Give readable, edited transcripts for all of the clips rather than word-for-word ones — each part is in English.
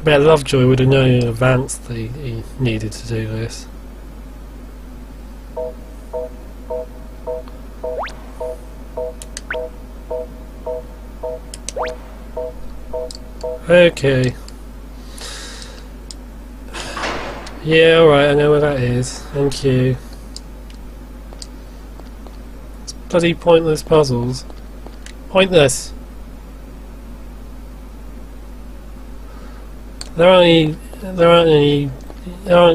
I bet Lovejoy would have known in advance that he needed to do this. Okay. Yeah, alright, I know where that is. Thank you. It's bloody pointless puzzles. Pointless! There aren't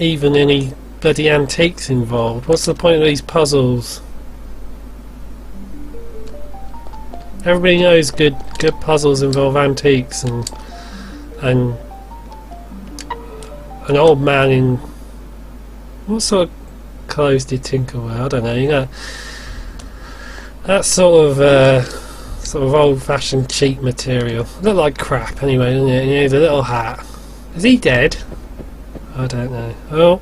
even any bloody antiques involved. What's the point of these puzzles? Everybody knows good puzzles involve antiques and an old man in what sort of clothes did Tinker wear? I don't know. You know, that sort of old-fashioned cheap material. Look like crap anyway, doesn't it? You know, the little hat. Is he dead? I don't know. Oh,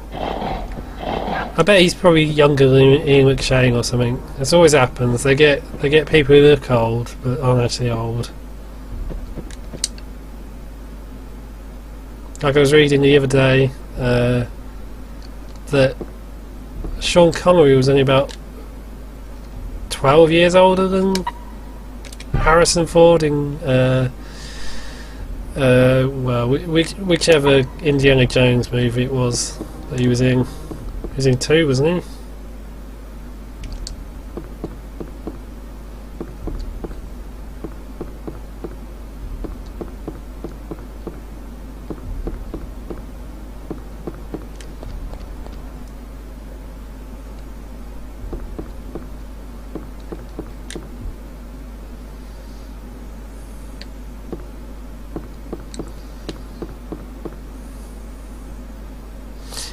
I bet he's probably younger than Ian McShane or something. This always happens. They get people who look old but aren't actually old. Like I was reading the other day that Sean Connery was only about 12 years older than Harrison Ford in well, whichever Indiana Jones movie it was that he was in. He was in 2, wasn't he?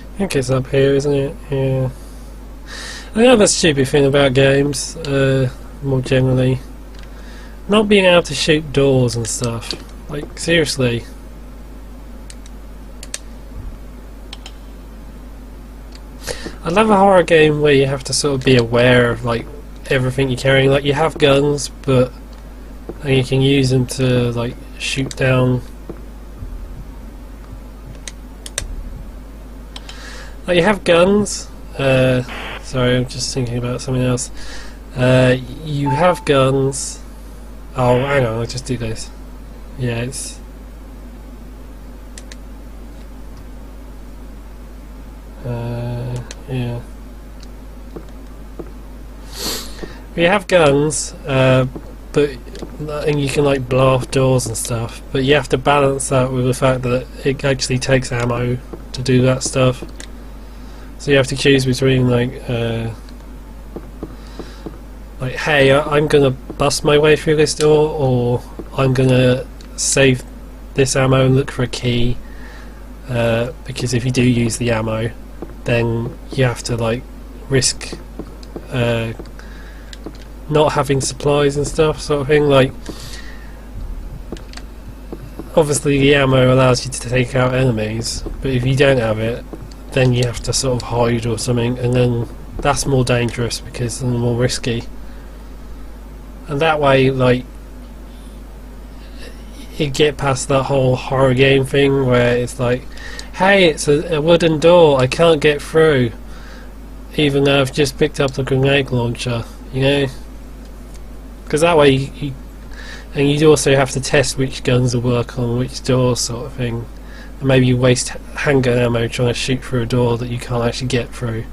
I think it's up here, isn't it? Yeah. Another stupid thing about games, more generally, not being able to shoot doors and stuff. Like, seriously. I love a horror game where you have to sort of be aware of, like, everything you're carrying. Like, you have guns, but and you can use them to, like, shoot down. Like, you have guns. Sorry, I'm just thinking about something else. You have guns. Oh, hang on, I'll just do this. Yeah, it's. Yeah. You have guns, but and you can like blow off doors and stuff. But you have to balance that with the fact that it actually takes ammo to do that stuff. So you have to choose between like, hey, I'm gonna bust my way through this door, or I'm gonna save this ammo and look for a key. Because if you do use the ammo, then you have to like risk not having supplies and stuff, sort of thing. Like, obviously the ammo allows you to take out enemies, but if you don't have it, then you have to sort of hide or something, and then that's more dangerous because it's more risky. And that way, like, you get past that whole horror game thing where it's like, hey, it's a wooden door, I can't get through, even though I've just picked up the grenade launcher, you know? Because that way, and you'd also have to test which guns will work on which doors, sort of thing. And maybe you waste handgun ammo trying to shoot through a door that you can't actually get through.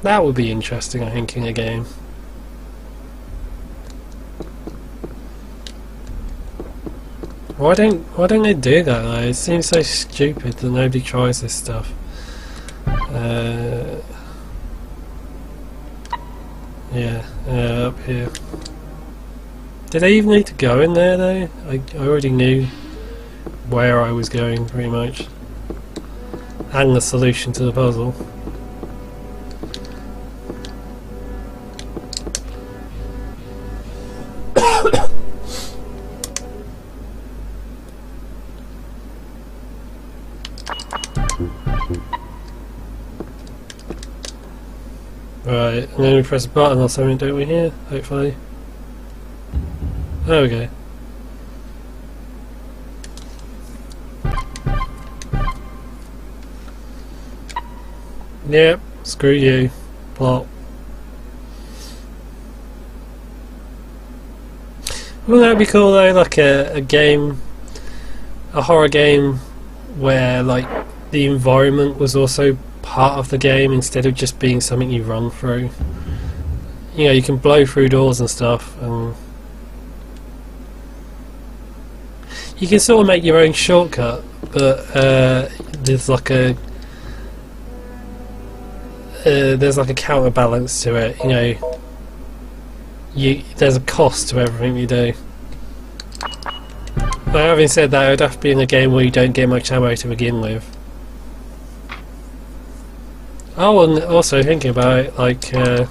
That would be interesting, I think, in a game. Why don't they do that though? It seems so stupid that nobody tries this stuff. Yeah, up here. Did I even need to go in there though? I already knew where I was going pretty much, and the solution to the puzzle. Right, and then we press a button or something, don't we, here? Hopefully. There we go. Yep, screw you. Plot. Wouldn't that be cool though? Like a game, a horror game, where like the environment was also part of the game instead of just being something you run through. You know, you can blow through doors and stuff, and you can sort of make your own shortcut, but there's like a counterbalance to it. You know, there's a cost to everything you do. But having said that, it would have to be in a game where you don't get much ammo to begin with. Oh, and also thinking about it, like oh,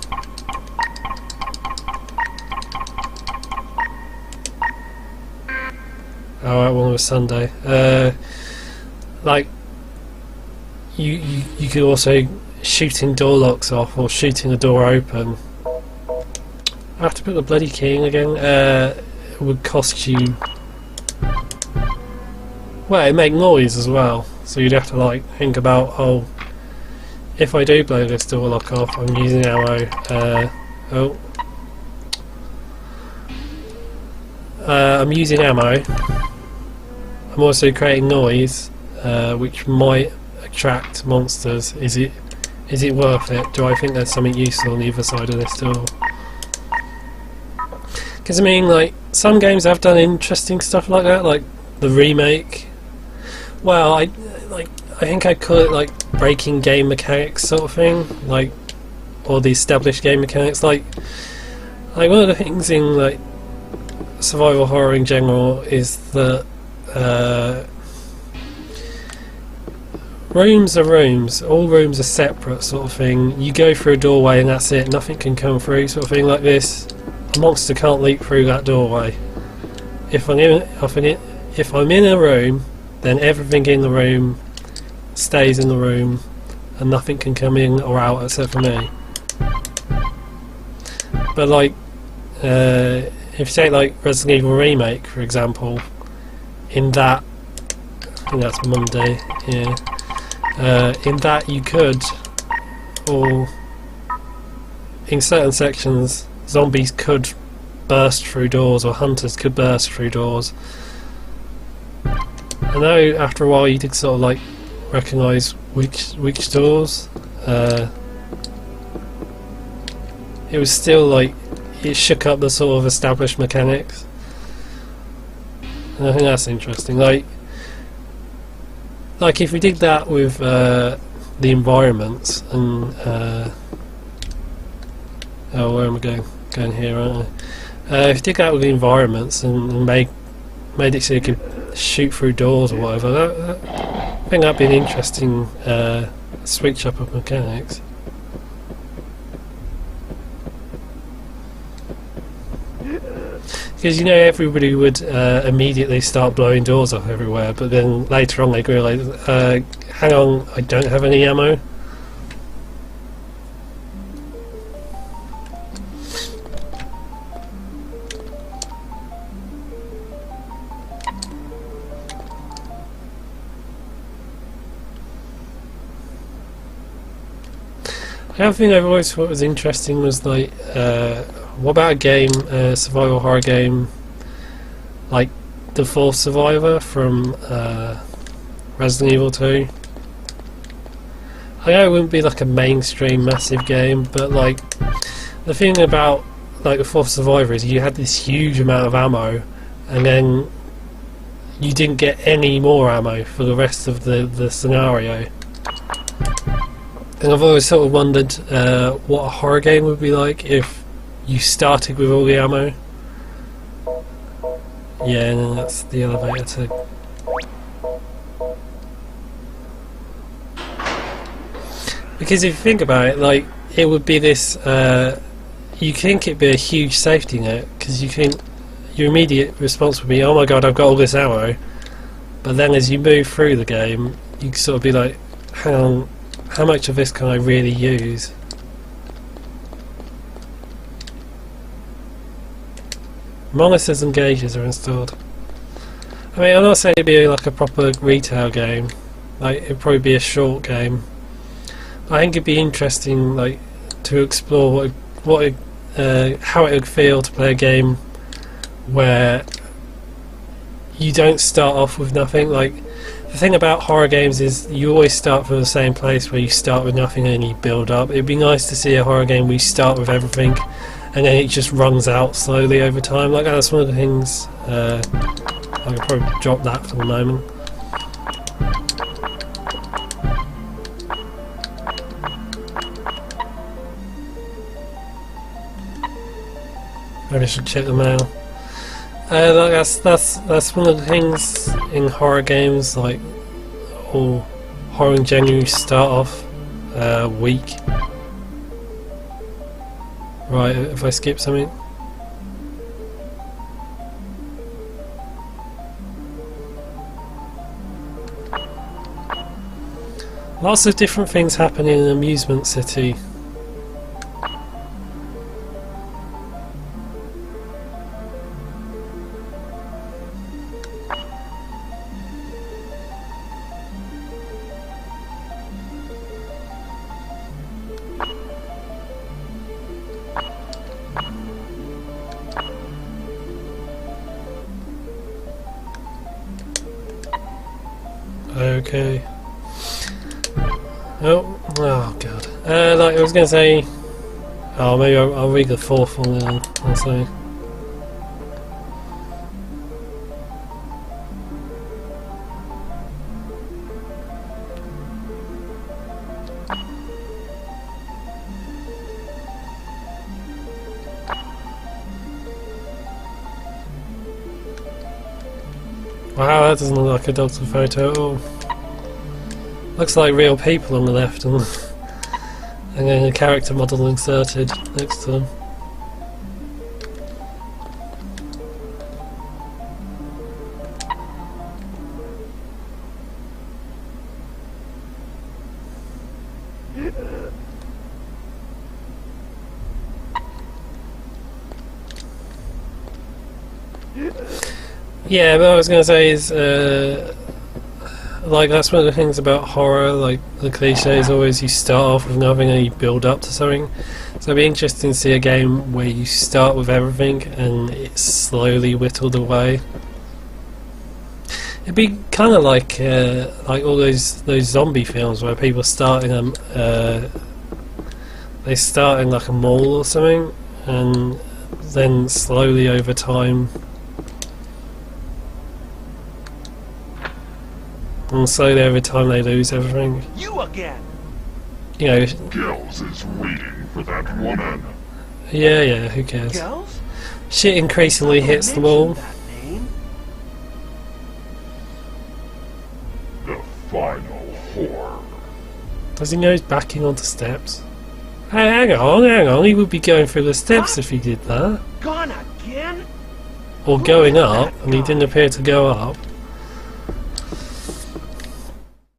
that one was Sunday. Like you could also shooting door locks off or shooting a door open. I have to put the bloody key in again. It would cost you. Well, it make noise as well, so you'd have to like think about, oh, if I do blow this door lock off, I'm using ammo. I'm using ammo. I'm also creating noise, which might attract monsters. Is it worth it? Do I think there's something useful on either side of this door? Because I mean, like, some games have done interesting stuff like that, like the remake. Well, I think I'd call it like breaking game mechanics sort of thing, like, or the established game mechanics. Like one of the things in like survival horror in general is that rooms are rooms. All rooms are separate, sort of thing. You go through a doorway and that's it. Nothing can come through, sort of thing. Like this, a monster can't leap through that doorway. If I'm in a room, then everything in the room stays in the room, and nothing can come in or out except for me. But like, if you take like Resident Evil Remake, for example, in that, I think that's Monday, yeah. In that you could, or in certain sections, zombies could burst through doors, or hunters could burst through doors. I know after a while you did sort of like recognise which doors. It was still like, it shook up the sort of established mechanics, and I think that's interesting. Like if we did that with the environments, and oh, where am I going? Going here, aren't I? If you did that with the environments and made it so you could shoot through doors or whatever, I think that'd be an interesting switch up of mechanics. Because, you know, everybody would immediately start blowing doors off everywhere, but then later on they realise, hang on, I don't have any ammo. The other thing I've always thought was interesting was like, what about a game, a survival horror game, like The Fourth Survivor from Resident Evil 2? I know it wouldn't be like a mainstream massive game, but like the thing about like The Fourth Survivor is you had this huge amount of ammo, and then you didn't get any more ammo for the rest of the scenario. And I've always sort of wondered what a horror game would be like if you started with all the ammo. Yeah, and then that's the elevator to... Because if you think about it, like, it would be this... you think it'd be a huge safety net, because you think your immediate response would be, oh my god, I've got all this ammo. But then as you move through the game, you sort of be like, hang on, how much of this can I really use? Monitors and gauges are installed. I mean, I'm not saying it'd be like a proper retail game. Like, it'd probably be a short game. I think it'd be interesting, like, to explore how it would feel to play a game where you don't start off with nothing. Like, the thing about horror games is you always start from the same place where you start with nothing and you build up. It'd be nice to see a horror game where you start with everything and then it just runs out slowly over time. Like, that's one of the things. I could probably drop that for the moment. Maybe I should check the mail. Like that's one of the things in horror games. Like, all horror in general, you start off weak. Right, if I skip something. Lots of different things happen in an amusement city. Okay. Oh god. Like I was gonna say. Oh, maybe I'll read the fourth one then. I'll say. Wow, that doesn't look like a doctor photo at all. Looks like real people on the left and then a character model inserted next to them. Yeah, but what I was going to say is, like, that's one of the things about horror, like, the cliche is always you start off with nothing and you build up to something. So it'd be interesting to see a game where you start with everything and it's slowly whittled away. It'd be kind of like all those zombie films where people start in they start in like a mall or something, and then slowly over time. And slowly over time they lose everything. You again. You know. Gills is waiting for that woman. Yeah, who cares? Girls? Shit increasingly hits the wall. That name. The final horror. Does he know he's backing onto steps? Hey, hang on, he would be going through the steps if he did that. Gone again? Or going up, and he didn't appear to go up.